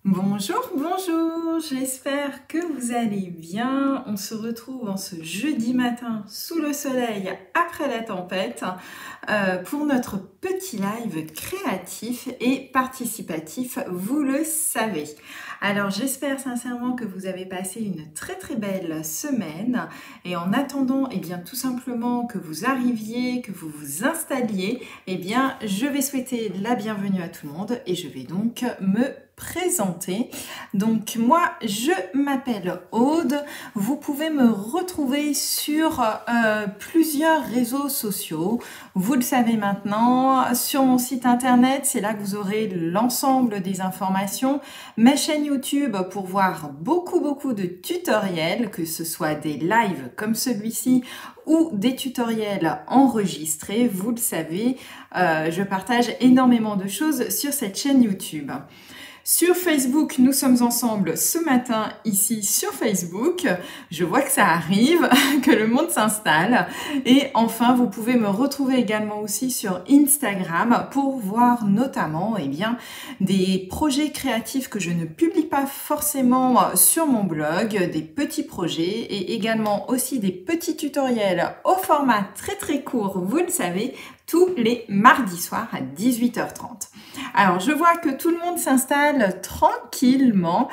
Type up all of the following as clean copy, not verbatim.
Bonjour, bonjour, j'espère que vous allez bien. On se retrouve en ce jeudi matin sous le soleil après la tempête pour notre petit live créatif et participatif, vous le savez. Alors j'espère sincèrement que vous avez passé une très belle semaine et en attendant tout simplement que vous arriviez, que vous vous installiez, je vais souhaiter la bienvenue à tout le monde et je vais donc me présenter. Donc moi je m'appelle Aude, vous pouvez me retrouver sur plusieurs réseaux sociaux, vous le savez maintenant, sur mon site internet, c'est là que vous aurez l'ensemble des informations, ma chaîne YouTube pour voir beaucoup de tutoriels, que ce soit des lives comme celui-ci ou des tutoriels enregistrés, vous le savez, je partage énormément de choses sur cette chaîne YouTube. Sur Facebook, nous sommes ensemble ce matin ici sur Facebook. Je vois que ça arrive, que le monde s'installe. Et enfin, vous pouvez me retrouver également aussi sur Instagram pour voir notamment des projets créatifs que je ne publie pas forcément sur mon blog, des petits projets et également aussi des petits tutoriels au format très court, vous le savez, tous les mardis soirs à 18h30. Alors, je vois que tout le monde s'installe tranquillement.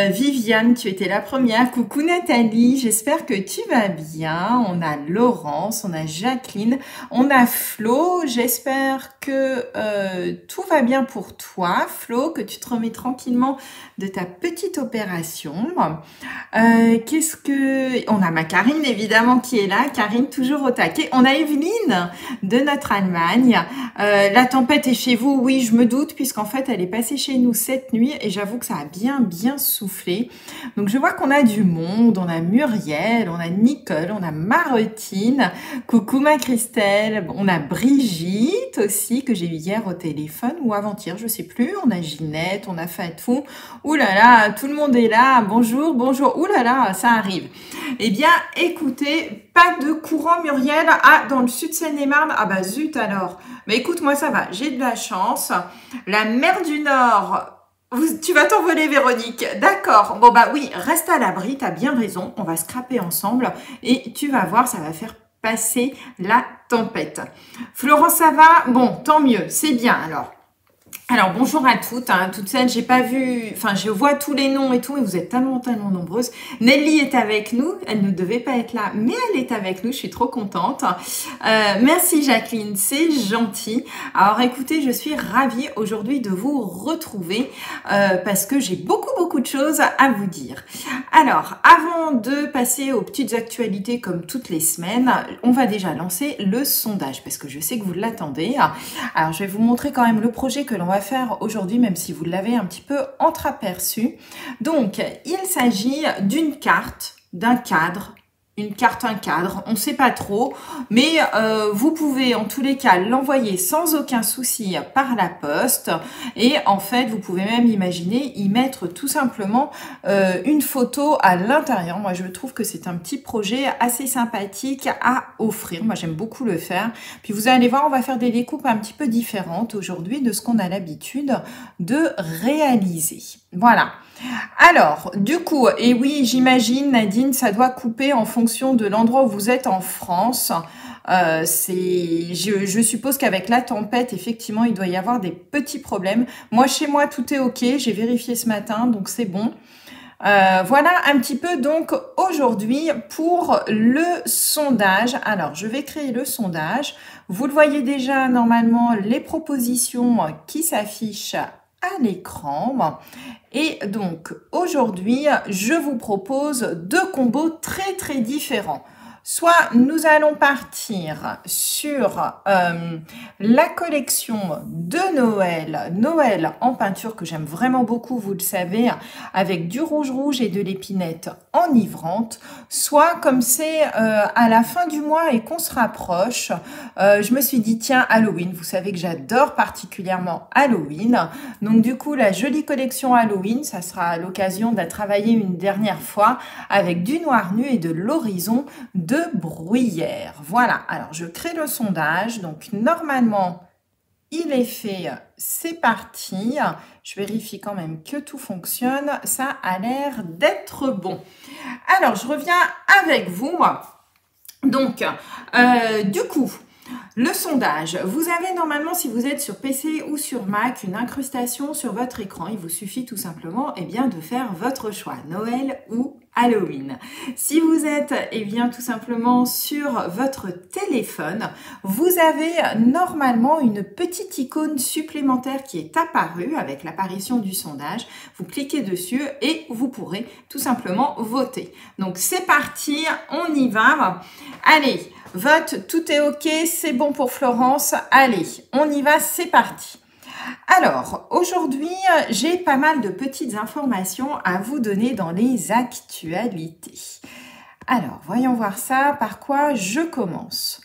Viviane, tu étais la première. Coucou Nathalie, j'espère que tu vas bien. On a Laurence, on a Jacqueline, on a Flo. J'espère que tout va bien pour toi, Flo, que tu te remets tranquillement de ta petite opération. On a ma Karine, évidemment, qui est là. Karine, toujours au taquet. On a Evelyne de notre Allemagne. La tempête est chez vous, oui, je me doute, puisqu'en fait, elle est passée chez nous cette nuit et j'avoue que ça a bien soufflé. Donc, je vois qu'on a du monde. On a Muriel, on a Nicole, on a Martine. Coucou ma Christelle. On a Brigitte aussi, que j'ai eu hier au téléphone ou avant-hier, je sais plus. On a Ginette, on a Fatou. Ouh là là, tout le monde est là. Bonjour. Ouh là là, ça arrive. Eh bien, écoutez, pas de courant, Muriel. Ah, dans le sud Seine-et-Marne. Ah bah zut alors. Mais écoute, moi ça va, j'ai de la chance. La mer du Nord, tu vas t'envoler Véronique, d'accord. Bon bah oui, reste à l'abri, t'as bien raison, on va scraper ensemble et tu vas voir, ça va faire passer la tempête. Florence, ça va? Bon, tant mieux, c'est bien alors. Alors bonjour à toutes celles, j'ai pas vu, enfin je vois tous les noms et tout, et vous êtes tellement nombreuses. Nelly est avec nous, elle ne devait pas être là, mais elle est avec nous, je suis trop contente. Merci Jacqueline, c'est gentil. Alors écoutez, je suis ravie aujourd'hui de vous retrouver parce que j'ai beaucoup de choses à vous dire. Alors, avant de passer aux petites actualités comme toutes les semaines, on va déjà lancer le sondage parce que je sais que vous l'attendez. Alors je vais vous montrer quand même le projet que l'on va faire aujourd'hui, même si vous l'avez un petit peu entreaperçu. Donc, il s'agit d'une carte, d'un cadre, une carte, un cadre, on ne sait pas trop, mais vous pouvez en tous les cas l'envoyer sans aucun souci par la poste et en fait vous pouvez même imaginer y mettre tout simplement une photo à l'intérieur. Moi je trouve que c'est un petit projet assez sympathique à offrir, moi j'aime beaucoup le faire. Puis vous allez voir, on va faire des découpes un petit peu différentes aujourd'hui de ce qu'on a l'habitude de réaliser. Voilà. Alors, du coup, et oui, j'imagine, Nadine, ça doit couper en fonction de l'endroit où vous êtes en France. Je suppose qu'avec la tempête, effectivement, il doit y avoir des petits problèmes. Moi, chez moi, tout est OK. J'ai vérifié ce matin, donc c'est bon. Voilà un petit peu donc aujourd'hui pour le sondage. Alors, je vais créer le sondage. Vous le voyez déjà normalement, les propositions qui s'affichent à l'écran. Et donc, aujourd'hui, je vous propose deux combos très différents. Soit nous allons partir sur la collection de Noël en peinture que j'aime vraiment beaucoup, vous le savez, avec du rouge et de l'épinette enivrante. Soit comme c'est à la fin du mois et qu'on se rapproche, je me suis dit tiens, Halloween, vous savez que j'adore particulièrement Halloween. Donc du coup, la jolie collection Halloween, ça sera l'occasion de travailler une dernière fois avec du noir nu et de l'horizon de bruyère. Voilà, alors je crée le sondage. Donc normalement, il est fait c'est parti. Je vérifie quand même que tout fonctionne. Ça a l'air d'être bon. Alors, je reviens avec vous. Donc, du coup, le sondage, vous avez normalement, si vous êtes sur PC ou sur Mac, une incrustation sur votre écran. Il vous suffit tout simplement bien, de faire votre choix, Noël ou Halloween. Si vous êtes bien, tout simplement sur votre téléphone, vous avez normalement une petite icône supplémentaire qui est apparue avec l'apparition du sondage. Vous cliquez dessus et vous pourrez tout simplement voter. Donc c'est parti, on y va. Allez, vote, tout est OK, c'est bon pour Florence. Allez, on y va, c'est parti. Alors, aujourd'hui, j'ai pas mal de petites informations à vous donner dans les actualités. Alors, voyons voir ça, par quoi je commence.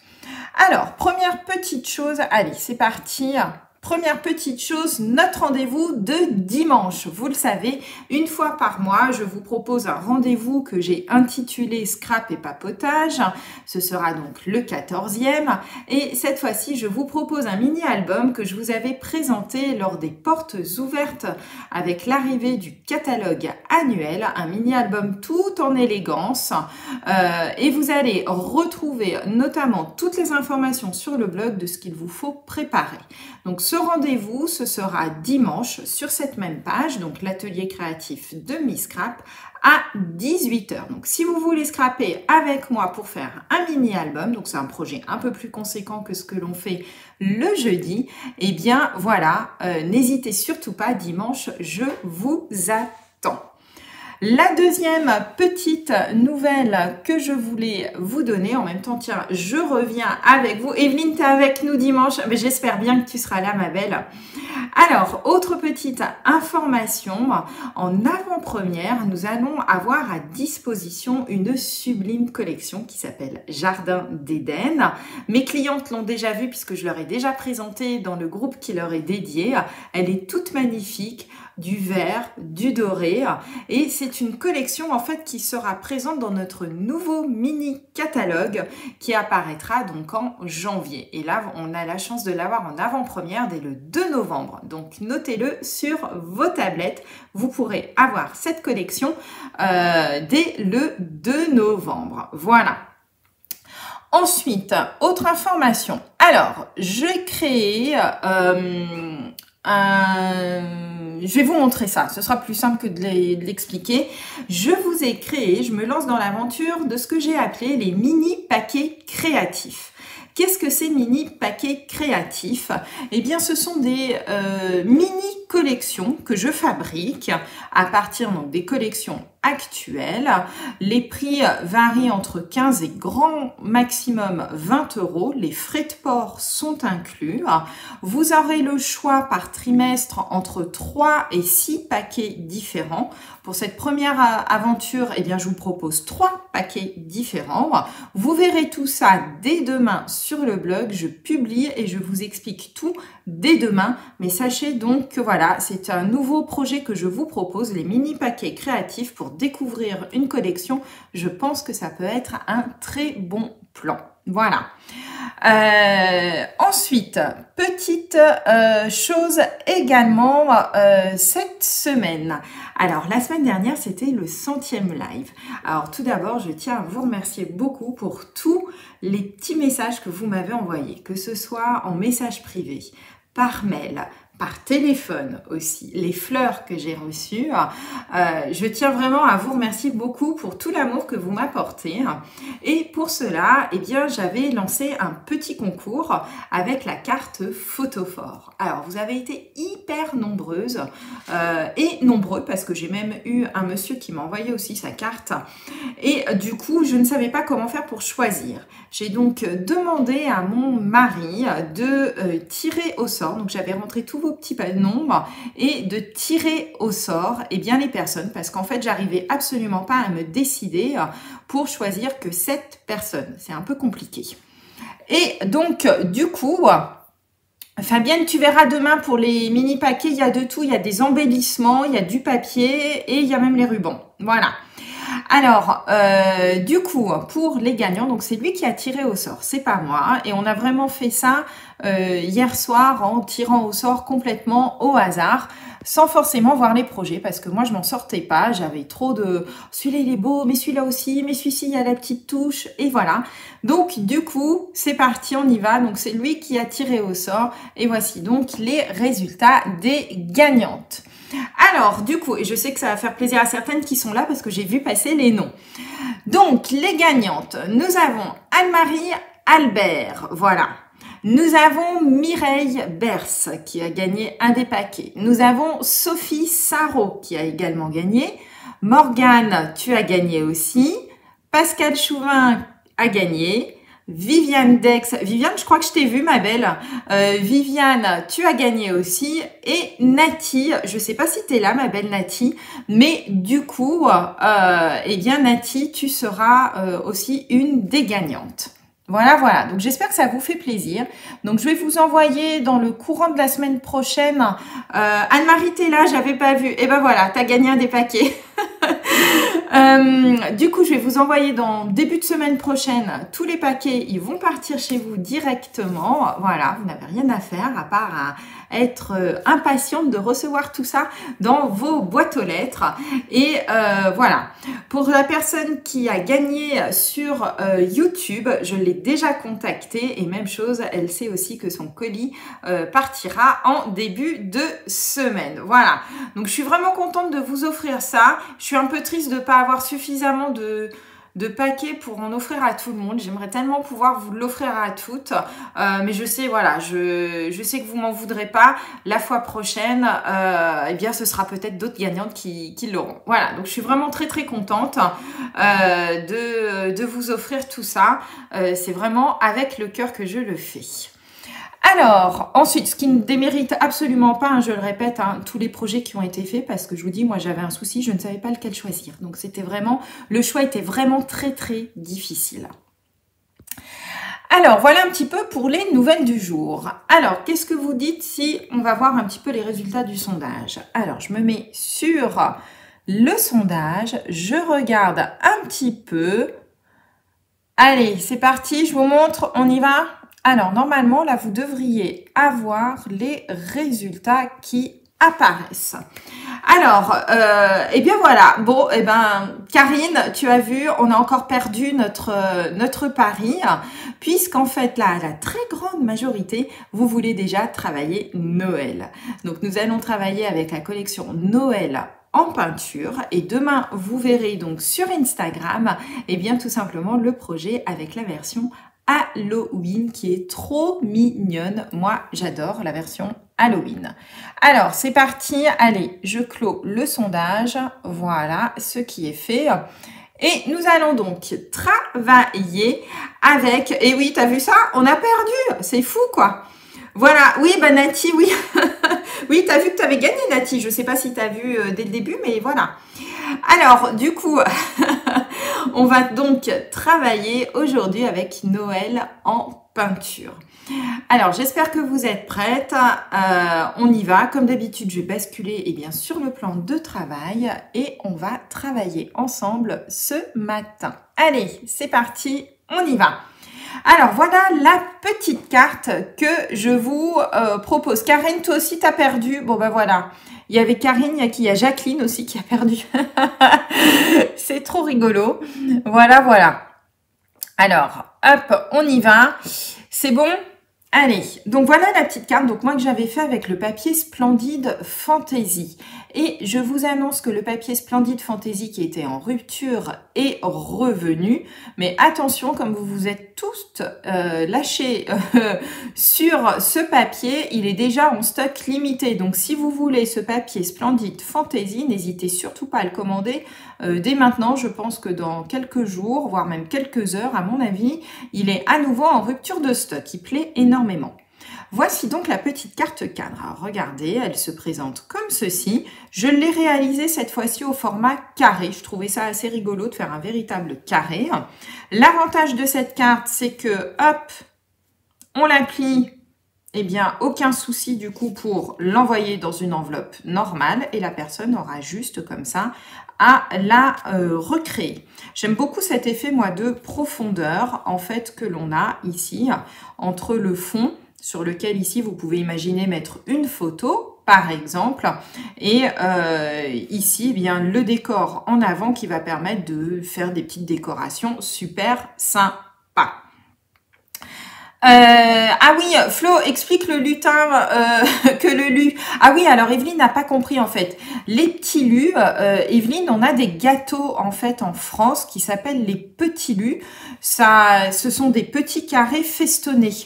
Alors, première petite chose, allez, c'est parti. Première petite chose, notre rendez-vous de dimanche. Vous le savez, une fois par mois, je vous propose un rendez-vous que j'ai intitulé Scrap et papotage. Ce sera donc le 14e. Et cette fois-ci, je vous propose un mini-album que je vous avais présenté lors des portes ouvertes avec l'arrivée du catalogue annuel. Un mini-album tout en élégance. Et vous allez retrouver notamment toutes les informations sur le blog de ce qu'il vous faut préparer. Donc, ce rendez-vous, ce sera dimanche sur cette même page, donc l'atelier créatif de Miss Scrap à 18 h. Donc, si vous voulez scraper avec moi pour faire un mini-album, donc c'est un projet un peu plus conséquent que ce que l'on fait le jeudi, eh bien voilà, n'hésitez surtout pas, dimanche, je vous attends. La deuxième petite nouvelle que je voulais vous donner, en même temps, tiens, je reviens avec vous. Evelyne, tu es avec nous dimanche, mais j'espère bien que tu seras là, ma belle. Alors, autre petite information, en avant-première, nous allons avoir à disposition une sublime collection qui s'appelle Jardin d'Éden. Mes clientes l'ont déjà vue puisque je leur ai déjà présenté dans le groupe qui leur est dédié. Elle est toute magnifique, du vert, du doré, et c'est une collection en fait qui sera présente dans notre nouveau mini catalogue qui apparaîtra donc en janvier. Et là, on a la chance de l'avoir en avant-première dès le 2 novembre. Donc notez-le sur vos tablettes, vous pourrez avoir cette collection dès le 2 novembre. Voilà. Ensuite, autre information. Alors, j'ai créé je vais vous montrer ça, ce sera plus simple que de l'expliquer. Je vous ai créé, je me lance dans l'aventure de ce que j'ai appelé les mini paquets créatifs. Qu'est-ce que ces mini paquets créatifs? Eh bien, ce sont des mini collections que je fabrique à partir donc, des collections actuelles. Les prix varient entre 15 et grand maximum 20 €. Les frais de port sont inclus. Vous aurez le choix par trimestre entre 3 et 6 paquets différents. Pour cette première aventure, eh bien, je vous propose 3 paquets différents. Vous verrez tout ça dès demain sur le blog. Je publie et je vous explique tout dès demain. Mais sachez donc que voilà, c'est un nouveau projet que je vous propose, les mini paquets créatifs pour découvrir une collection. Je pense que ça peut être un très bon plan. Voilà. Ensuite, petite chose également cette semaine. Alors, la semaine dernière, c'était le 100e live. Alors, tout d'abord, je tiens à vous remercier beaucoup pour tous les petits messages que vous m'avez envoyés, que ce soit en message privé, par mail, par téléphone aussi, les fleurs que j'ai reçues. Je tiens vraiment à vous remercier beaucoup pour tout l'amour que vous m'apportez. Et pour cela, eh bien, j'avais lancé un petit concours avec la carte Photophore. Alors, vous avez été hyper nombreuses et nombreux parce que j'ai même eu un monsieur qui m'a envoyé aussi sa carte. Et du coup, je ne savais pas comment faire pour choisir. J'ai donc demandé à mon mari de tirer au sort. Donc, j'avais rentré tous vos petits nombres et de tirer au sort bien les personnes parce qu'en fait, j'arrivais absolument pas à me décider pour choisir que 7 personnes. C'est un peu compliqué. Et donc, du coup, Fabienne, tu verras demain pour les mini paquets, il y a de tout. Il y a des embellissements, il y a du papier et il y a même les rubans. Voilà. Alors, du coup, pour les gagnants, donc c'est lui qui a tiré au sort, c'est pas moi. Et on a vraiment fait ça hier soir en tirant au sort complètement au hasard, sans forcément voir les projets, parce que moi je m'en sortais pas, j'avais trop de celui-là il est beau, mais celui-là aussi, mais celui-ci il y a la petite touche, et voilà. Donc du coup, c'est parti, on y va. Donc c'est lui qui a tiré au sort, et voici donc les résultats des gagnantes. Alors, du coup, et je sais que ça va faire plaisir à certaines qui sont là parce que j'ai vu passer les noms. Donc, les gagnantes, nous avons Anne-Marie Albert, voilà. Nous avons Mireille Bers qui a gagné un des paquets. Nous avons Sophie Sarro qui a également gagné. Morgane, tu as gagné aussi. Pascal Chouvin a gagné. Viviane Dex, Viviane, je crois que je t'ai vue, ma belle. Viviane, tu as gagné aussi. Et Nati, je sais pas si tu es là, ma belle Nati, mais du coup, eh bien Nati, tu seras aussi une des gagnantes. Voilà, voilà. Donc, j'espère que ça vous fait plaisir. Donc, je vais vous envoyer dans le courant de la semaine prochaine. Anne-Marie, t'es là, j'avais pas vu. Et ben voilà, t'as gagné un des paquets. Du coup, je vais vous envoyer dans début de semaine prochaine tous les paquets. Ils vont partir chez vous directement. Voilà, vous n'avez rien à faire à part être impatiente de recevoir tout ça dans vos boîtes aux lettres. Et voilà. Pour la personne qui a gagné sur YouTube, je l'ai déjà contactée et même chose, elle sait aussi que son colis partira en début de semaine. Voilà. Donc, je suis vraiment contente de vous offrir ça. Je suis un peu triste de ne pas avoir suffisamment de paquets pour en offrir à tout le monde. J'aimerais tellement pouvoir vous l'offrir à toutes. Mais je sais, voilà, je sais que vous m'en voudrez pas. La fois prochaine, eh bien, ce sera peut-être d'autres gagnantes qui l'auront. Voilà, donc je suis vraiment très très contente de vous offrir tout ça. C'est vraiment avec le cœur que je le fais. Alors, ensuite, ce qui ne démérite absolument pas, hein, je le répète, hein, tous les projets qui ont été faits, parce que je vous dis, moi j'avais un souci, je ne savais pas lequel choisir. Donc c'était vraiment, le choix était vraiment très très difficile. Alors, voilà un petit peu pour les nouvelles du jour. Alors, qu'est-ce que vous dites si on va voir un petit peu les résultats du sondage? Alors, je me mets sur le sondage, je regarde un petit peu. Allez, c'est parti, je vous montre, on y va? Alors, normalement, là, vous devriez avoir les résultats qui apparaissent. Alors, eh bien voilà. Bon, eh ben, Karine, tu as vu, on a encore perdu notre pari, puisqu'en fait, là, la très grande majorité, vous voulez déjà travailler Noël. Donc, nous allons travailler avec la collection Noël en peinture et demain vous verrez donc sur Instagram et bien tout simplement le projet avec la version Halloween qui est trop mignonne. Moi j'adore la version Halloween. Alors c'est parti, allez je clôt le sondage, voilà ce qui est fait. Et nous allons donc travailler avec, et oui t'as vu ça, on a perdu, c'est fou quoi. Voilà, oui, bah Nati, oui. Oui, tu as vu que tu avais gagné, Nati. Je ne sais pas si tu as vu dès le début, mais voilà. Alors, du coup, on va donc travailler aujourd'hui avec Noël en peinture. Alors, j'espère que vous êtes prêtes. On y va. Comme d'habitude, je vais basculer eh bien, sur le plan de travail et on va travailler ensemble ce matin. Allez, c'est parti, on y va. Alors, voilà la petite carte que je vous propose. Karine, toi aussi, tu as perdu. Bon, ben voilà. Il y avait Karine, il y a Jacqueline aussi qui a perdu. C'est trop rigolo. Voilà, voilà. Alors, hop, on y va. C'est bon ? Allez, donc voilà la petite carte donc moi que j'avais fait avec le papier Splendide Fantasy. Et je vous annonce que le papier Splendide Fantasy qui était en rupture est revenu. Mais attention, comme vous vous êtes tous lâchés sur ce papier, il est déjà en stock limité. Donc si vous voulez ce papier Splendide Fantasy, n'hésitez surtout pas à le commander dès maintenant. Je pense que dans quelques jours, voire même quelques heures, à mon avis, il est à nouveau en rupture de stock. Il plaît énormément. Voici donc la petite carte cadre. Alors, regardez, elle se présente comme ceci. Je l'ai réalisée cette fois-ci au format carré. Je trouvais ça assez rigolo de faire un véritable carré. L'avantage de cette carte, c'est que, hop, on la plie eh bien, aucun souci du coup pour l'envoyer dans une enveloppe normale et la personne aura juste comme ça à la recréer. J'aime beaucoup cet effet, moi, de profondeur, en fait, que l'on a ici entre le fond sur lequel ici vous pouvez imaginer mettre une photo par exemple et ici eh bien le décor en avant qui va permettre de faire des petites décorations super sympas. Ah oui, Flo, explique le lutin que le lu. Ah oui, alors Evelyne n'a pas compris en fait. Les petits lus, Evelyne, on a des gâteaux en fait en France qui s'appellent les petits lus. Ça, ce sont des petits carrés festonnés.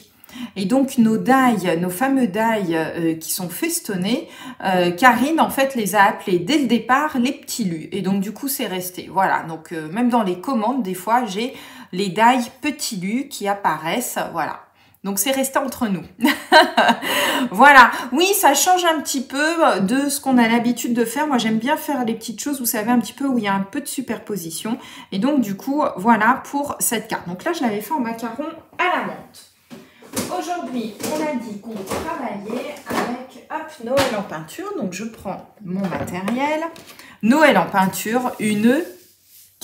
Et donc nos dailles, nos fameux dailles qui sont festonnés, Karine en fait les a appelés dès le départ les petits lus. Et donc du coup c'est resté. Voilà, donc même dans les commandes des fois j'ai les dailles petits lus qui apparaissent. Voilà. Donc c'est resté entre nous. Voilà. Oui, ça change un petit peu de ce qu'on a l'habitude de faire. Moi j'aime bien faire les petites choses, vous savez, un petit peu où il y a un peu de superposition. Et donc du coup voilà pour cette carte. Donc là je l'avais fait en macaron à la menthe. Aujourd'hui, on a dit qu'on travaillait avec Noël en peinture. Donc, je prends mon matériel. Noël en peinture,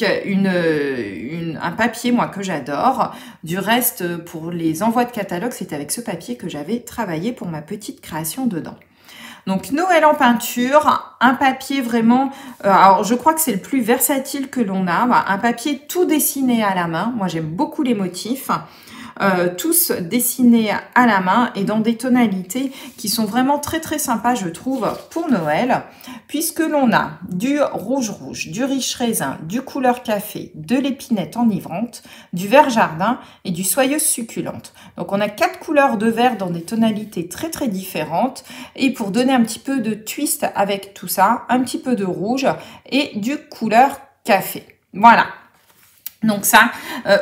un papier, moi, que j'adore. Du reste, pour les envois de catalogue, c'est avec ce papier que j'avais travaillé pour ma petite création dedans. Donc, Noël en peinture, un papier vraiment... alors, je crois que c'est le plus versatile que l'on a. Un papier tout dessiné à la main. Moi, j'aime beaucoup les motifs. Tous dessinés à la main et dans des tonalités qui sont vraiment très très sympas je trouve pour Noël puisque l'on a du rouge rouge, du riche raisin, du couleur café, de l'épinette enivrante, du vert jardin et du soyeuse succulente. Donc on a 4 couleurs de vert dans des tonalités très très différentes et pour donner un petit peu de twist avec tout ça, un petit peu de rouge et du couleur café. Voilà. Donc ça,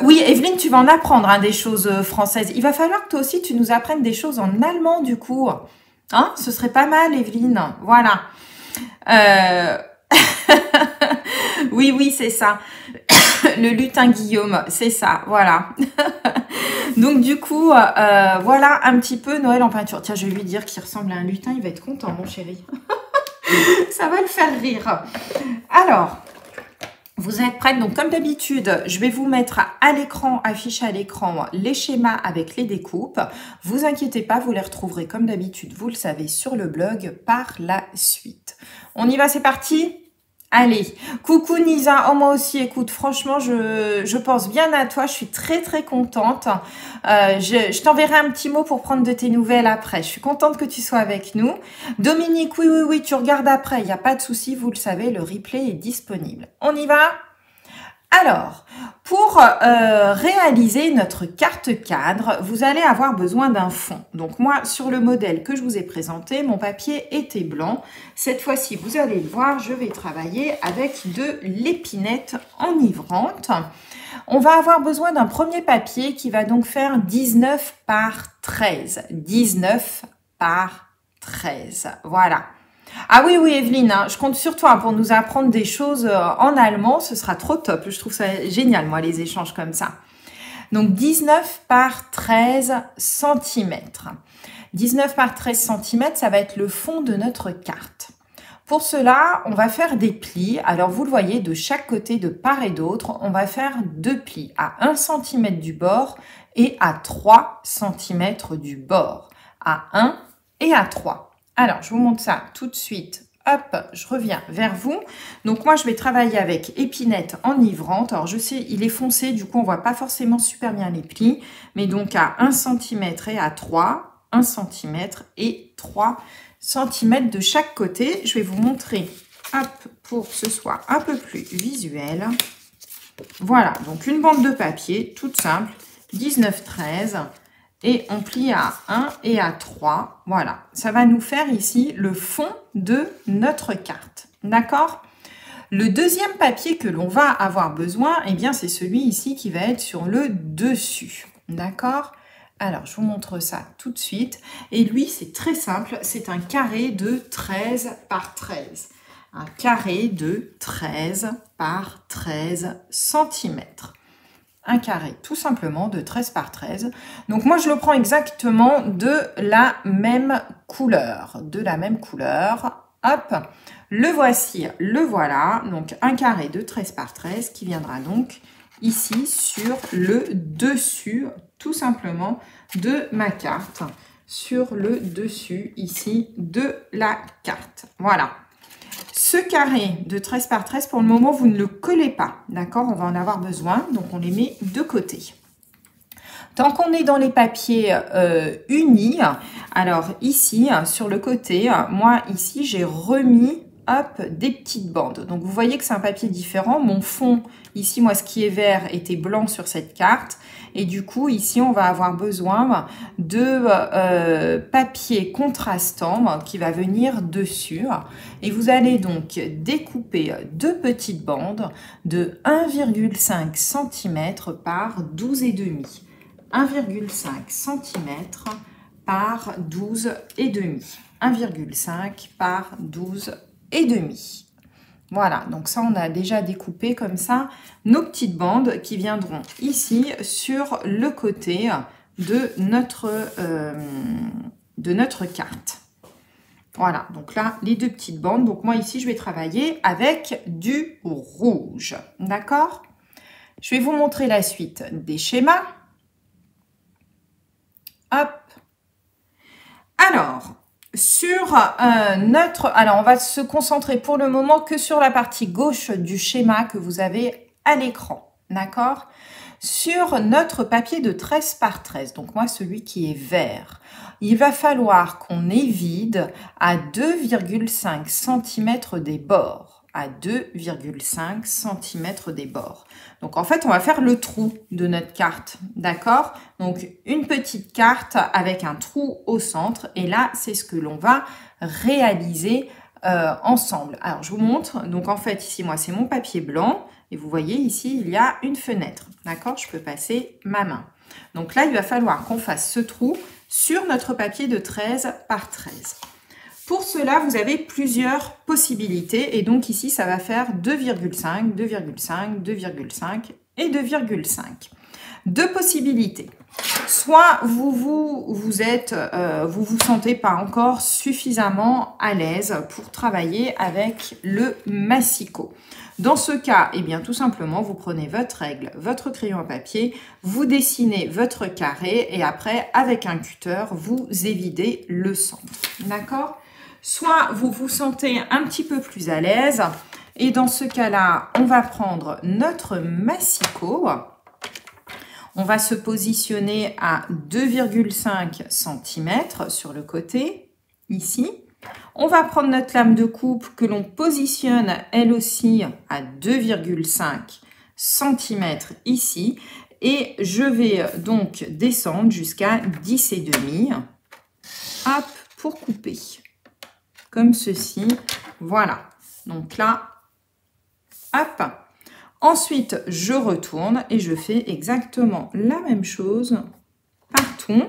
oui, Evelyne, tu vas en apprendre hein, des choses françaises. Il va falloir que toi aussi, tu nous apprennes des choses en allemand du coup. Hein, ce serait pas mal, Evelyne. Voilà. Oui, oui, c'est ça. Le lutin Guillaume, c'est ça, voilà. Donc du coup, voilà un petit peu Noël en peinture. Tiens, je vais lui dire qu'il ressemble à un lutin, il va être content, mon chéri. Ça va le faire rire. Alors... Vous êtes prêtes? Donc, comme d'habitude, je vais vous mettre à l'écran, afficher à l'écran les schémas avec les découpes. Vous inquiétez pas, vous les retrouverez comme d'habitude, vous le savez, sur le blog par la suite. On y va, c'est parti? Allez, coucou Nisa, oh moi aussi, écoute, franchement, je pense bien à toi, je suis très très contente. Je t'enverrai un petit mot pour prendre de tes nouvelles après. Je suis contente que tu sois avec nous. Dominique, oui, oui, oui, tu regardes après, il n'y a pas de souci, vous le savez, le replay est disponible. On y va? Alors, pour réaliser notre carte cadre, vous allez avoir besoin d'un fond. Donc moi, sur le modèle que je vous ai présenté, mon papier était blanc. Cette fois-ci, vous allez le voir, je vais travailler avec de l'épinette enivrante. On va avoir besoin d'un premier papier qui va donc faire 19 par 13. 19 par 13, voilà. Ah oui, oui, Evelyne, hein, je compte sur toi pour nous apprendre des choses en allemand. Ce sera trop top. Je trouve ça génial, moi, les échanges comme ça. Donc, 19 par 13 cm. 19 par 13 cm, ça va être le fond de notre carte. Pour cela, on va faire des plis. Alors, vous le voyez, de chaque côté, de part et d'autre, on va faire 2 plis à 1 cm du bord et à 3 cm du bord. À 1 et à 3. Alors, je vous montre ça tout de suite. Hop, je reviens vers vous. Donc, moi, je vais travailler avec épinette enivrante. Alors, je sais, il est foncé, du coup, on voit pas forcément super bien les plis. Mais donc, à 1 cm et à 3, 1 cm et 3 cm de chaque côté. Je vais vous montrer, hop, pour que ce soit un peu plus visuel. Voilà, donc une bande de papier, toute simple, 19-13. Et on plie à 1 et à 3. Voilà, ça va nous faire ici le fond de notre carte. D'accord? Le deuxième papier que l'on va avoir besoin, eh bien, c'est celui ici qui va être sur le dessus. D'accord? Alors, je vous montre ça tout de suite. Et lui, c'est très simple. C'est un carré de 13 par 13. Un carré de 13 par 13 cm. un carré tout simplement de 13 par 13. Donc moi je le prends exactement de la même couleur. Hop, le voici, le voilà. Donc un carré de 13 par 13 qui viendra donc ici sur le dessus tout simplement de ma carte. Sur le dessus ici de la carte. Voilà. Ce carré de 13 par 13, pour le moment, vous ne le collez pas. D'accord? On va en avoir besoin. Donc, on les met de côté. Tant qu'on est dans les papiers unis, alors ici, sur le côté, moi, ici, j'ai remis hop, des petites bandes. Donc, vous voyez que c'est un papier différent. Mon fond, ici, moi, ce qui est vert était blanc sur cette carte. Et du coup, ici, on va avoir besoin de papier contrastant qui va venir dessus. Et vous allez donc découper deux petites bandes de 1,5 cm par 12,5. 1,5 cm par 12,5. 1,5 par 12,5. Voilà, donc ça, on a déjà découpé comme ça nos petites bandes qui viendront ici sur le côté de notre carte. Voilà, donc là, les deux petites bandes. Donc moi, ici, je vais travailler avec du rouge. D'accord? Je vais vous montrer la suite des schémas. Hop. Alors... alors on va se concentrer pour le moment que sur la partie gauche du schéma que vous avez à l'écran, d'accord? Sur notre papier de 13 par 13, donc moi celui qui est vert, il va falloir qu'on évide à 2,5 cm des bords. À 2,5 cm des bords. Donc, en fait, on va faire le trou de notre carte, d'accord? Donc, une petite carte avec un trou au centre. Et là, c'est ce que l'on va réaliser ensemble. Alors, je vous montre. Donc, en fait, ici, moi, c'est mon papier blanc. Et vous voyez, ici, il y a une fenêtre, d'accord? Je peux passer ma main. Donc là, il va falloir qu'on fasse ce trou sur notre papier de 13 par 13. Pour cela, vous avez plusieurs possibilités. Et donc ici, ça va faire 2,5, 2,5, 2,5 et 2,5. Deux possibilités. Soit vous vous sentez pas encore suffisamment à l'aise pour travailler avec le massicot. Dans ce cas, eh bien, tout simplement, vous prenez votre règle, votre crayon à papier, vous dessinez votre carré et après, avec un cutter, vous évidez le centre. D'accord ? Soit vous vous sentez un petit peu plus à l'aise et dans ce cas-là, on va prendre notre massicot. On va se positionner à 2,5 cm sur le côté, ici. On va prendre notre lame de coupe que l'on positionne elle aussi à 2,5 cm ici. Et je vais donc descendre jusqu'à 10,5. Hop, pour couper. Comme ceci, voilà. Donc là, hop. Ensuite, je retourne et je fais exactement la même chose partout.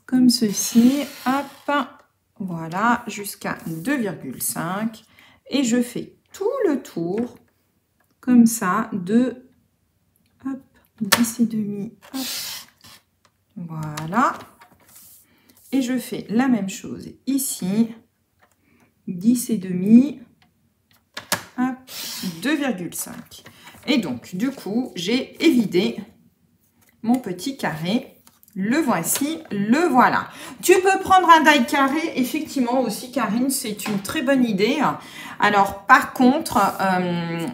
Comme ceci, hop, voilà, jusqu'à 2,5. Et je fais tout le tour, comme ça, de hop, 10,5, hop, voilà. Et je fais la même chose ici, 10,5, hop, 2,5. Et donc, du coup, j'ai évidé mon petit carré. Le voici, le voilà. Tu peux prendre un die carré, effectivement aussi, Karine, c'est une très bonne idée. Alors, par contre,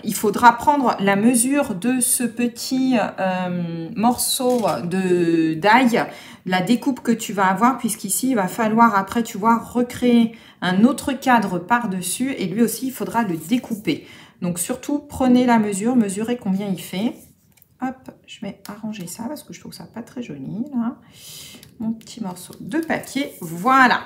il faudra prendre la mesure de ce petit morceau de die, la découpe que tu vas avoir, puisqu'ici, il va falloir après, tu vois, recréer un autre cadre par-dessus et lui aussi, il faudra le découper. Donc, surtout, prenez la mesure, mesurez combien il fait. Hop, je vais arranger ça parce que je trouve ça pas très joli, là. Mon petit morceau de papier, voilà.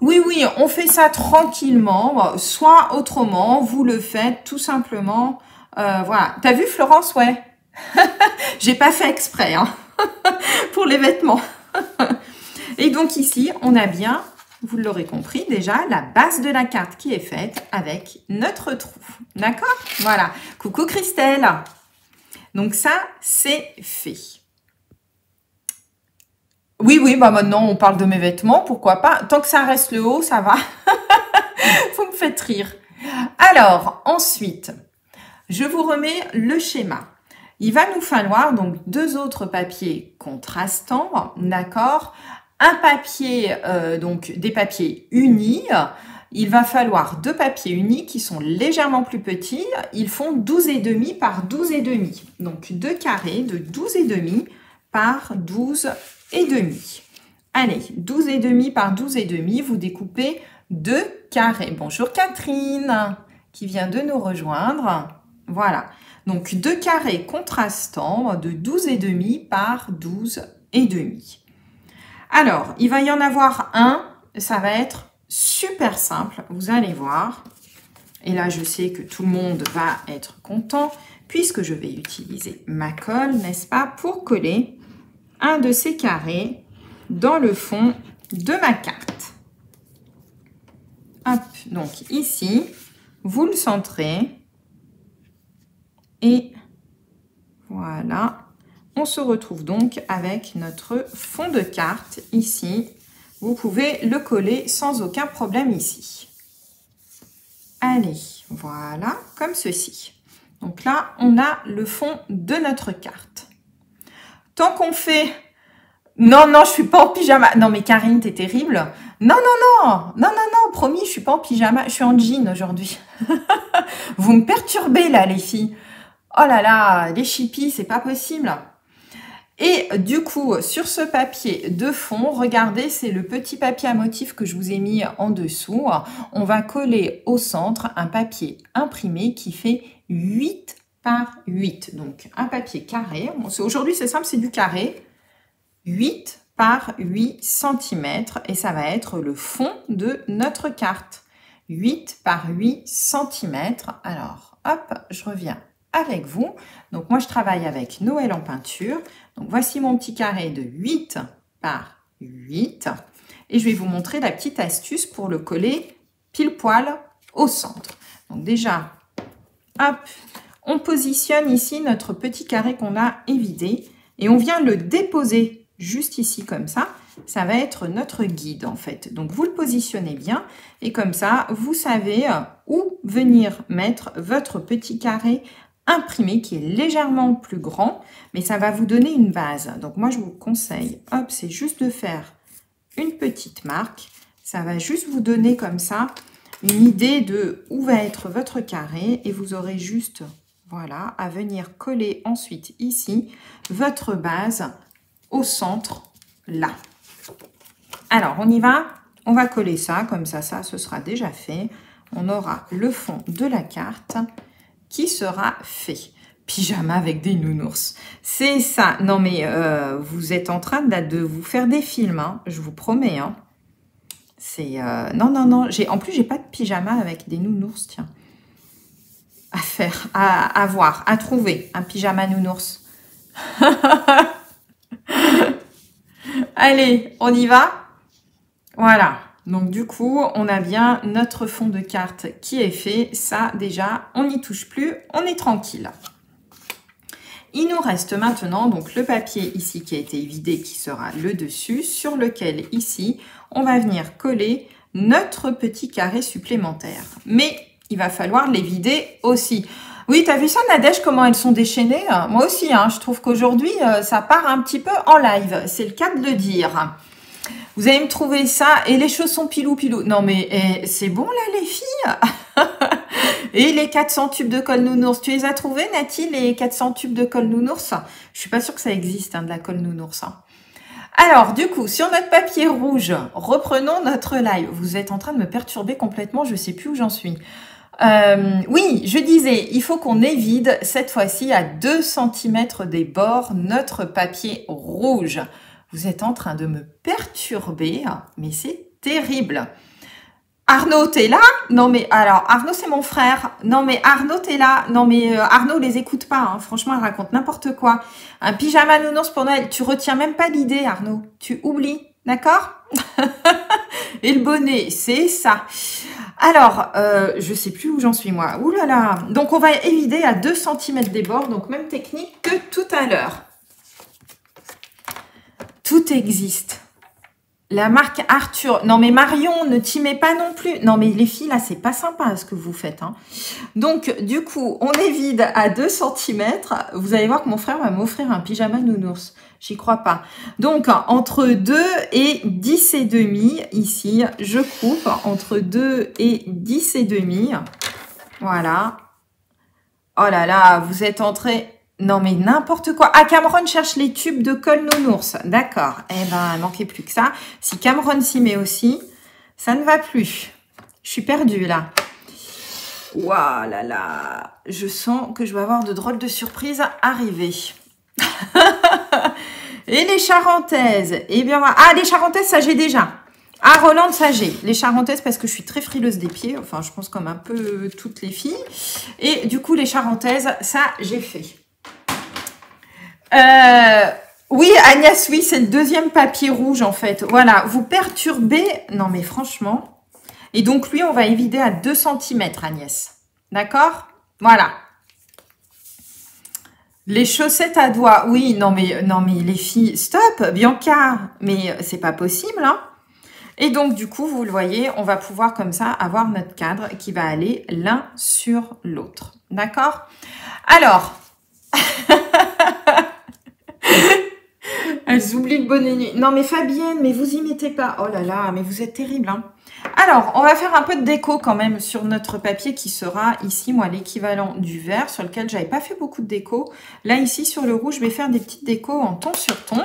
Oui, oui, on fait ça tranquillement, soit autrement, vous le faites tout simplement. Voilà. T'as vu, Florence? Ouais. J'ai pas fait exprès, hein, pour les vêtements. Et donc ici, on a bien, vous l'aurez compris déjà, la base de la carte qui est faite avec notre trou. D'accord? Voilà. Coucou Christelle. Donc ça, c'est fait. Oui, oui, bah maintenant on parle de mes vêtements, pourquoi pas. Tant que ça reste le haut, ça va. Vous me faites rire. Alors, ensuite, je vous remets le schéma. Il va nous falloir donc 2 autres papiers contrastants, d'accord? Un papier, donc des papiers unis. Il va falloir 2 papiers unis qui sont légèrement plus petits. Ils font 12,5 par 12,5. Donc 2 carrés de 12,5 par 12,5. Allez, 12,5 par 12,5, vous découpez 2 carrés. Bonjour Catherine, qui vient de nous rejoindre. Voilà, donc 2 carrés contrastants de 12,5 par 12,5. Alors, il va y en avoir un, ça va être super simple, vous allez voir. Et là, je sais que tout le monde va être content, puisque je vais utiliser ma colle, n'est-ce pas, pour coller un de ces carrés dans le fond de ma carte. Hop, donc ici, vous le centrez. Et voilà, on se retrouve donc avec notre fond de carte ici. Vous pouvez le coller sans aucun problème ici. Allez, voilà, comme ceci. Donc là, on a le fond de notre carte. Tant qu'on fait... Non, non, je suis pas en pyjama. Non, mais Karine, t'es terrible. Non, non, non, non, non, non, promis, je suis pas en pyjama. Je suis en jean aujourd'hui. Vous me perturbez là, les filles. Oh là là, les chippies, c'est pas possible. Et du coup, sur ce papier de fond, regardez, c'est le petit papier à motif que je vous ai mis en dessous. On va coller au centre un papier imprimé qui fait 8 par 8. Donc, un papier carré. Aujourd'hui, c'est simple, c'est du carré. 8 par 8 cm. Et ça va être le fond de notre carte. 8 par 8 cm. Alors, hop, je reviens avec vous. Donc, moi, je travaille avec Noël en peinture. Donc, voici mon petit carré de 8 par 8. Et je vais vous montrer la petite astuce pour le coller pile poil au centre. Donc, déjà, hop, on positionne ici notre petit carré qu'on a évidé. Et on vient le déposer juste ici comme ça. Ça va être notre guide, en fait. Donc, vous le positionnez bien. Et comme ça, vous savez où venir mettre votre petit carré imprimé qui est légèrement plus grand, mais ça va vous donner une base. Donc moi je vous conseille, hop, c'est juste de faire une petite marque. Ça va juste vous donner comme ça une idée de où va être votre carré et vous aurez juste, voilà, à venir coller ensuite ici votre base au centre là. Alors on y va, on va coller ça comme ça, ce sera déjà fait. On aura le fond de la carte qui sera fait. Pyjama avec des nounours. C'est ça. Non, mais vous êtes en train de vous faire des films, hein, je vous promets. Hein. C'est... non, non, non. En plus, j'ai pas de pyjama avec des nounours, tiens. À faire, à voir, à trouver. Un pyjama nounours. Allez, on y va? Voilà. Donc, du coup, on a bien notre fond de carte qui est fait. Ça, déjà, on n'y touche plus. On est tranquille. Il nous reste maintenant donc le papier ici qui a été vidé, qui sera le dessus, sur lequel, ici, on va venir coller notre petit carré supplémentaire. Mais il va falloir les vider aussi. Oui, t'as vu ça, Nadège, comment elles sont déchaînées? Moi aussi, hein, je trouve qu'aujourd'hui, ça part un petit peu en live. C'est le cas de le dire. Vous allez me trouver ça et les chaussons pilou. Non mais c'est bon là les filles. Et les 400 tubes de colle nounours, tu les as trouvés Nathalie, les 400 tubes de colle nounours? Je suis pas sûre que ça existe hein, de la colle nounours. Hein. Alors du coup, sur notre papier rouge, reprenons notre live. Vous êtes en train de me perturber complètement, je sais plus où j'en suis. Oui, je disais, il faut qu'on évide cette fois-ci à 2 cm des bords notre papier rouge. Vous êtes en train de me perturber, mais c'est terrible. Arnaud, t'es là? Non, mais alors, Arnaud, c'est mon frère. Non, mais Arnaud, t'es là? Non, mais Arnaud, les écoute pas. Hein. Franchement, elle raconte n'importe quoi. Un pyjama nounours pour Noël. Tu retiens même pas l'idée, Arnaud. Tu oublies, d'accord? Et le bonnet, c'est ça. Alors, je sais plus où j'en suis moi. Ouh là là. Donc, on va évider à 2 cm des bords. Donc, même technique que tout à l'heure. Tout existe. La marque Arthur. Non, mais Marion, ne t'y mets pas non plus. Non, mais les filles, là, c'est pas sympa ce que vous faites. Hein. Donc, du coup, on est vide à 2 cm. Vous allez voir que mon frère va m'offrir un pyjama nounours. J'y crois pas. Donc, entre 2 et 10 et demi, ici, je coupe entre 2 et 10 et demi. Voilà. Oh là là, vous êtes entrés... Non, mais n'importe quoi. Ah, Cameron cherche les tubes de colle nounours. D'accord. Eh ben, il manquait plus que ça. Si Cameron s'y met aussi, ça ne va plus. Je suis perdue, là. Waouh là là. Je sens que je vais avoir de drôles de surprises à arriver. Et les charentaises. Eh bien, ah, les charentaises, ça j'ai déjà. Ah, Roland, ça j'ai. Les charentaises, parce que je suis très frileuse des pieds. Enfin, je pense comme un peu toutes les filles. Et du coup, les charentaises, ça, j'ai fait. Oui, Agnès, oui, c'est le deuxième papier rouge, en fait. Voilà, vous perturbez... Non, mais franchement... Et donc, lui, on va évider à 2 cm, Agnès. D'accord? Voilà. Les chaussettes à doigts. Oui, non, mais les filles... Stop, Bianca. Mais c'est pas possible, hein? Et donc, du coup, vous le voyez, on va pouvoir, comme ça, avoir notre cadre qui va aller l'un sur l'autre. D'accord? Alors... Elles oublient le bonnet nuit. Non, mais Fabienne, mais vous y mettez pas. Oh là là, mais vous êtes terrible, hein. Alors, on va faire un peu de déco quand même sur notre papier qui sera ici, moi, l'équivalent du vert sur lequel j'avais pas fait beaucoup de déco. Là, ici, sur le rouge, je vais faire des petites décos en ton sur ton.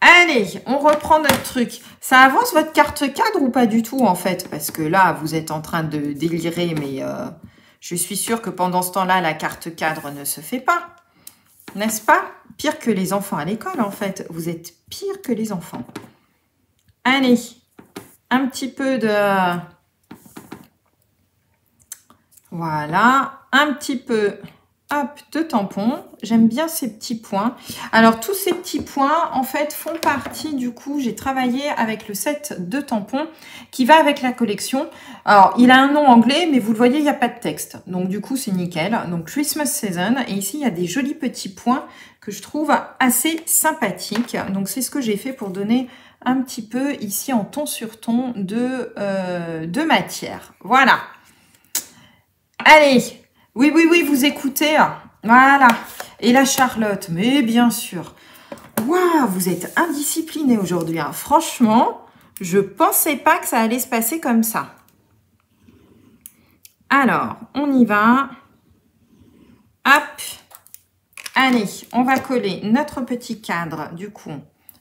Allez, on reprend notre truc. Ça avance votre carte cadre ou pas du tout, en fait? Parce que là, vous êtes en train de délirer, mais je suis sûre que pendant ce temps-là, la carte cadre ne se fait pas. N'est-ce pas? Pire que les enfants à l'école, en fait. Vous êtes pire que les enfants. Allez, un petit peu de... Voilà, un petit peu, hop, de tampon. J'aime bien ces petits points. Alors, tous ces petits points, en fait, font partie, du coup, j'ai travaillé avec le set de tampons qui va avec la collection. Alors, il a un nom anglais, mais vous le voyez, il n'y a pas de texte. Donc, du coup, c'est nickel. Donc, Christmas Season. Et ici, il y a des jolis petits points que je trouve assez sympathiques. Donc, c'est ce que j'ai fait pour donner un petit peu, ici, en ton sur ton de matière. Voilà. Allez. Oui, oui, oui, vous écoutez. Voilà. Et la Charlotte, mais bien sûr. Waouh, vous êtes indisciplinés aujourd'hui. Hein. Franchement, je pensais pas que ça allait se passer comme ça. Alors, on y va. Hop. Allez, on va coller notre petit cadre, du coup,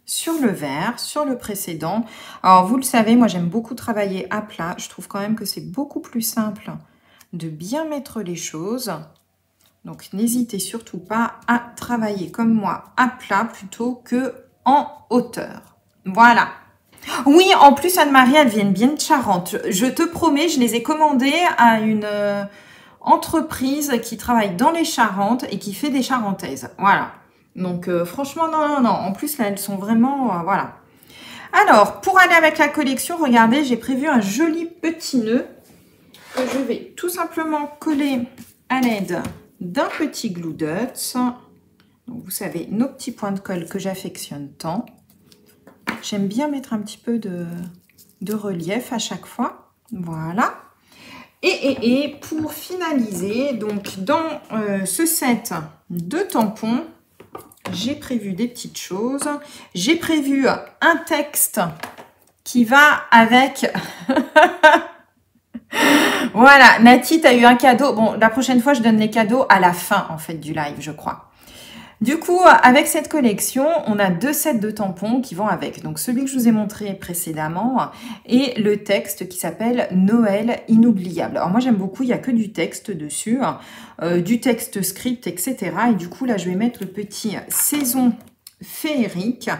sur le vert, sur le précédent. Alors, vous le savez, moi, j'aime beaucoup travailler à plat. Je trouve quand même que c'est beaucoup plus simple de bien mettre les choses. Donc, n'hésitez surtout pas à travailler comme moi à plat plutôt que en hauteur. Voilà. Oui, en plus, Anne-Marie, elles viennent bien de Charente. Je te promets, je les ai commandées à une entreprise qui travaille dans les Charentes et qui fait des charentaises. Voilà. Donc, franchement, non, non, non. En plus, là, elles sont vraiment... voilà. Alors, pour aller avec la collection, regardez, j'ai prévu un joli petit nœud que je vais tout simplement coller à l'aide d'un petit glue dots. Donc, vous savez, nos petits points de colle que j'affectionne tant. J'aime bien mettre un petit peu de relief à chaque fois. Voilà. Et pour finaliser, donc dans ce set de tampons, j'ai prévu des petites choses. J'ai prévu un texte qui va avec... Voilà, Nati, tu as eu un cadeau. Bon, la prochaine fois, je donne les cadeaux à la fin, en fait, du live, je crois. Du coup, avec cette collection, on a 2 sets de tampons qui vont avec. Donc, celui que je vous ai montré précédemment et le texte qui s'appelle Noël inoubliable. Alors, moi, j'aime beaucoup, il n'y a que du texte dessus, du texte script, etc. Et du coup, là, je vais mettre le petit saison féerique.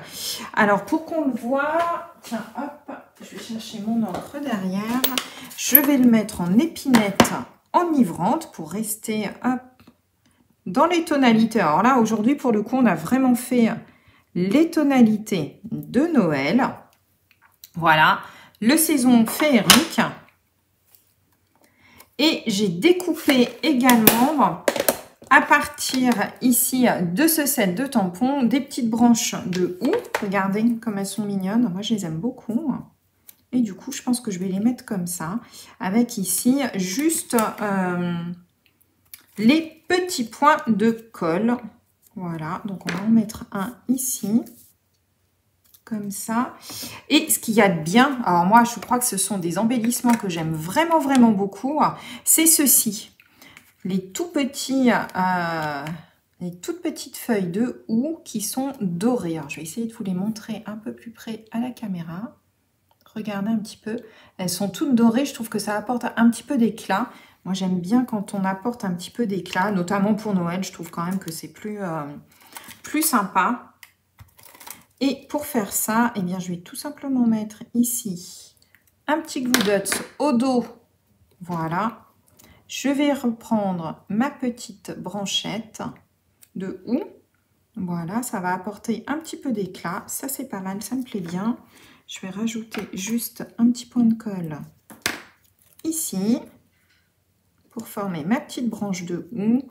Alors, pour qu'on le voit, tiens, hop, je vais chercher mon encre derrière. Je vais le mettre en épinette enivrante pour rester, hop, dans les tonalités. Alors là, aujourd'hui, pour le coup, on a vraiment fait les tonalités de Noël. Voilà, le saison féerique. Et j'ai découpé également, à partir ici de ce set de tampons, des petites branches de houx. Regardez comme elles sont mignonnes. Moi, je les aime beaucoup. Et du coup, je pense que je vais les mettre comme ça. Avec ici, juste les petits points de colle. Voilà. Donc, on va en mettre un ici. Comme ça. Et ce qu'il y a de bien, alors moi, je crois que ce sont des embellissements que j'aime vraiment, vraiment beaucoup. C'est ceci. Les toutes petites feuilles de houx qui sont dorées. Alors, je vais essayer de vous les montrer un peu plus près à la caméra. Regardez un petit peu. Elles sont toutes dorées. Je trouve que ça apporte un petit peu d'éclat. Moi, j'aime bien quand on apporte un petit peu d'éclat, notamment pour Noël. Je trouve quand même que c'est plus sympa. Et pour faire ça, eh bien, je vais tout simplement mettre ici un petit glue dots au dos. Voilà. Je vais reprendre ma petite branchette de houx. Voilà, ça va apporter un petit peu d'éclat. Ça, c'est pas mal, ça me plaît bien. Je vais rajouter juste un petit point de colle ici pour former ma petite branche de houx.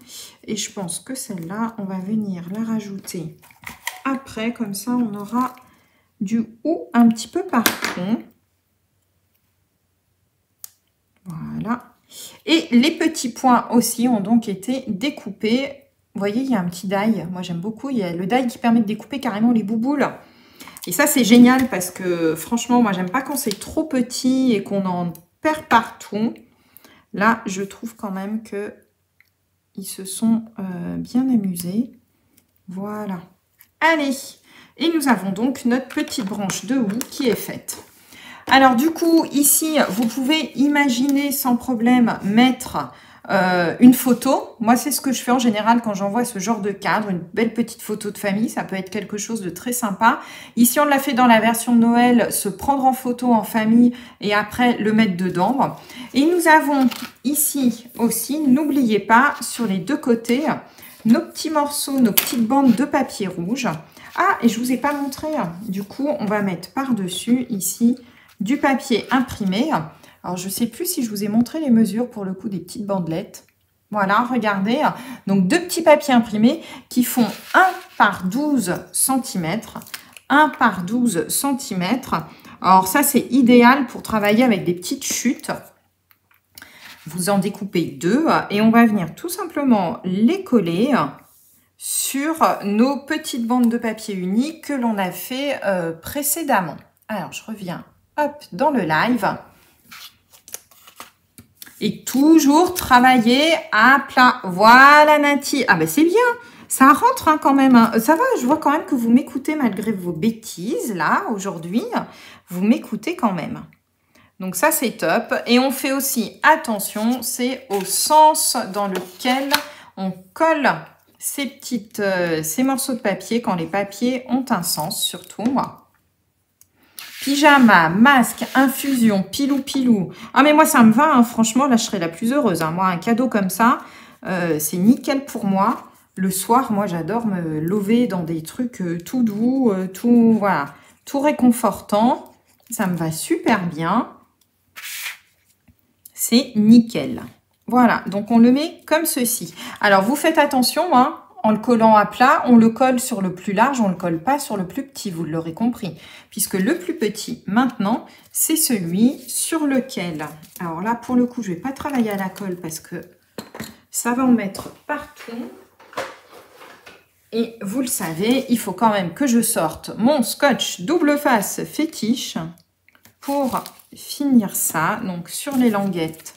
Et je pense que celle-là, on va venir la rajouter après. Comme ça, on aura du houx un petit peu partout. Voilà. Et les petits points aussi ont donc été découpés. Vous voyez, il y a un petit die. Moi, j'aime beaucoup. Il y a le die qui permet de découper carrément les bouboules. Et ça, c'est génial parce que franchement, moi, j'aime pas quand c'est trop petit et qu'on en perd partout. Là, je trouve quand même que ils se sont bien amusés. Voilà. Allez. Et nous avons donc notre petite branche de houx qui est faite. Alors, du coup, ici, vous pouvez imaginer sans problème mettre une photo. Moi, c'est ce que je fais en général quand j'envoie ce genre de cadre, une belle petite photo de famille. Ça peut être quelque chose de très sympa. Ici, on l'a fait dans la version de Noël, se prendre en photo en famille et après le mettre dedans. Et nous avons ici aussi, n'oubliez pas, sur les deux côtés, nos petits morceaux, nos petites bandes de papier rouge. Ah, et je vous ai pas montré. Du coup, on va mettre par-dessus ici du papier imprimé. Alors, je ne sais plus si je vous ai montré les mesures pour le coup des petites bandelettes. Voilà, regardez. Donc, deux petits papiers imprimés qui font 1 par 12 cm. 1 par 12 cm. Alors, ça, c'est idéal pour travailler avec des petites chutes. Vous en découpez deux et on va venir tout simplement les coller sur nos petites bandes de papier uni que l'on a fait précédemment. Alors, je reviens hop, dans le live. Et toujours travailler à plat. Voilà, Nati. Ah ben, c'est bien. Ça rentre hein, quand même. Hein. Ça va, je vois quand même que vous m'écoutez malgré vos bêtises, là, aujourd'hui. Vous m'écoutez quand même. Donc, ça, c'est top. Et on fait aussi attention, c'est au sens dans lequel on colle ces morceaux de papier quand les papiers ont un sens, surtout. Pyjama, masque, infusion, pilou pilou. Ah mais moi ça me va, hein. Franchement là je serais la plus heureuse. Hein. Moi un cadeau comme ça, c'est nickel pour moi. Le soir, moi j'adore me lever dans des trucs tout doux, voilà, tout réconfortant. Ça me va super bien. C'est nickel. Voilà, donc on le met comme ceci. Alors vous faites attention, hein. En le collant à plat, on le colle sur le plus large, on ne le colle pas sur le plus petit, vous l'aurez compris. Puisque le plus petit, maintenant, c'est celui sur lequel... Alors là, pour le coup, je ne vais pas travailler à la colle parce que ça va en mettre partout. Et vous le savez, il faut quand même que je sorte mon scotch double face fétiche pour finir ça. Donc sur les languettes,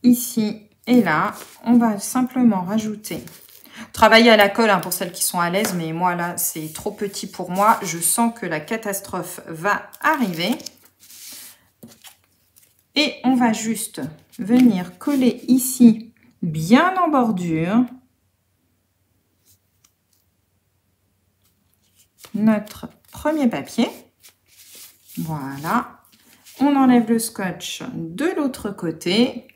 ici et là, on va simplement rajouter... Travailler à la colle hein, pour celles qui sont à l'aise, mais moi là c'est trop petit pour moi. Je sens que la catastrophe va arriver. Et on va juste venir coller ici, bien en bordure, notre premier papier. Voilà. On enlève le scotch de l'autre côté.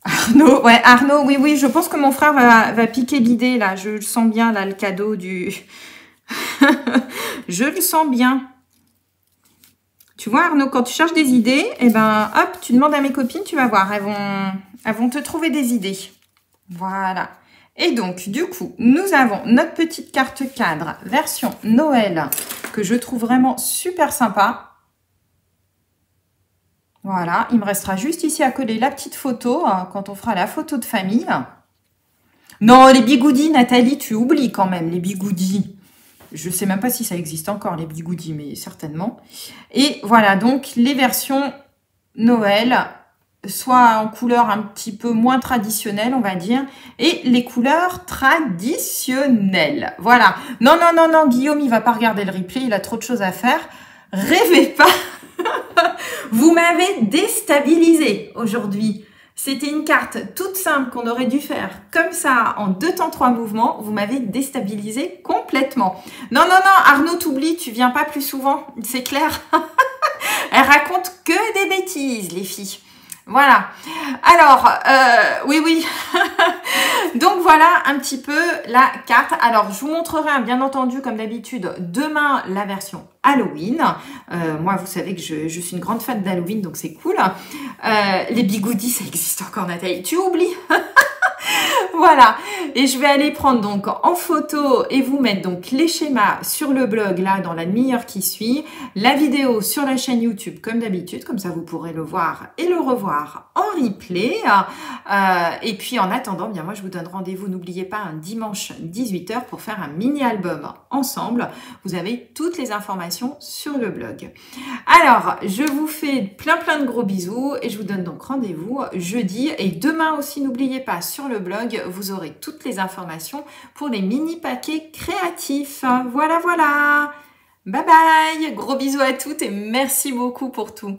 Arnaud, ouais, Arnaud, oui, je pense que mon frère va piquer l'idée, là. Je le sens bien, là, le cadeau du... Je le sens bien. Tu vois Arnaud, quand tu cherches des idées, eh ben hop, tu demandes à mes copines, tu vas voir, elles vont te trouver des idées. Voilà. Et donc, du coup, nous avons notre petite carte cadre version Noël que je trouve vraiment super sympa. Voilà, il me restera juste ici à coller la petite photo quand on fera la photo de famille. Non, les bigoudis, Nathalie, tu oublies quand même les bigoudis. Je sais même pas si ça existe encore, les bigoudis, mais certainement. Et voilà, donc les versions Noël, soit en couleur un petit peu moins traditionnelle, on va dire, et les couleurs traditionnelles. Voilà. Non, non, non, non, Guillaume, il va pas regarder le replay, il a trop de choses à faire. Rêvez pas. Vous m'avez déstabilisé aujourd'hui. C'était une carte toute simple qu'on aurait dû faire comme ça en 2 temps 3 mouvements. Vous m'avez déstabilisé complètement. Non, non, non, Arnaud, t'oublies, tu viens pas plus souvent, c'est clair. Elle raconte que des bêtises, les filles. Voilà. Alors, oui, oui. Donc, voilà un petit peu la carte. Alors, je vous montrerai, bien entendu, comme d'habitude, demain, la version Halloween. Moi, vous savez que je suis une grande fan d'Halloween, donc c'est cool. Les bigoudis, ça existe encore, Nathalie. Tu oublies. Voilà, et je vais aller prendre donc en photo et vous mettre donc les schémas sur le blog là dans la demi-heure qui suit, la vidéo sur la chaîne YouTube comme d'habitude, comme ça vous pourrez le voir et le revoir en replay. Et puis en attendant, bien moi je vous donne rendez-vous, n'oubliez pas un dimanche 18 h pour faire un mini-album ensemble. Vous avez toutes les informations sur le blog. Alors, je vous fais plein de gros bisous et je vous donne donc rendez-vous jeudi. Et demain aussi, n'oubliez pas, sur le blog, vous aurez toutes les informations pour les mini paquets créatifs. Voilà, voilà. Bye bye. Gros bisous à toutes et merci beaucoup pour tout.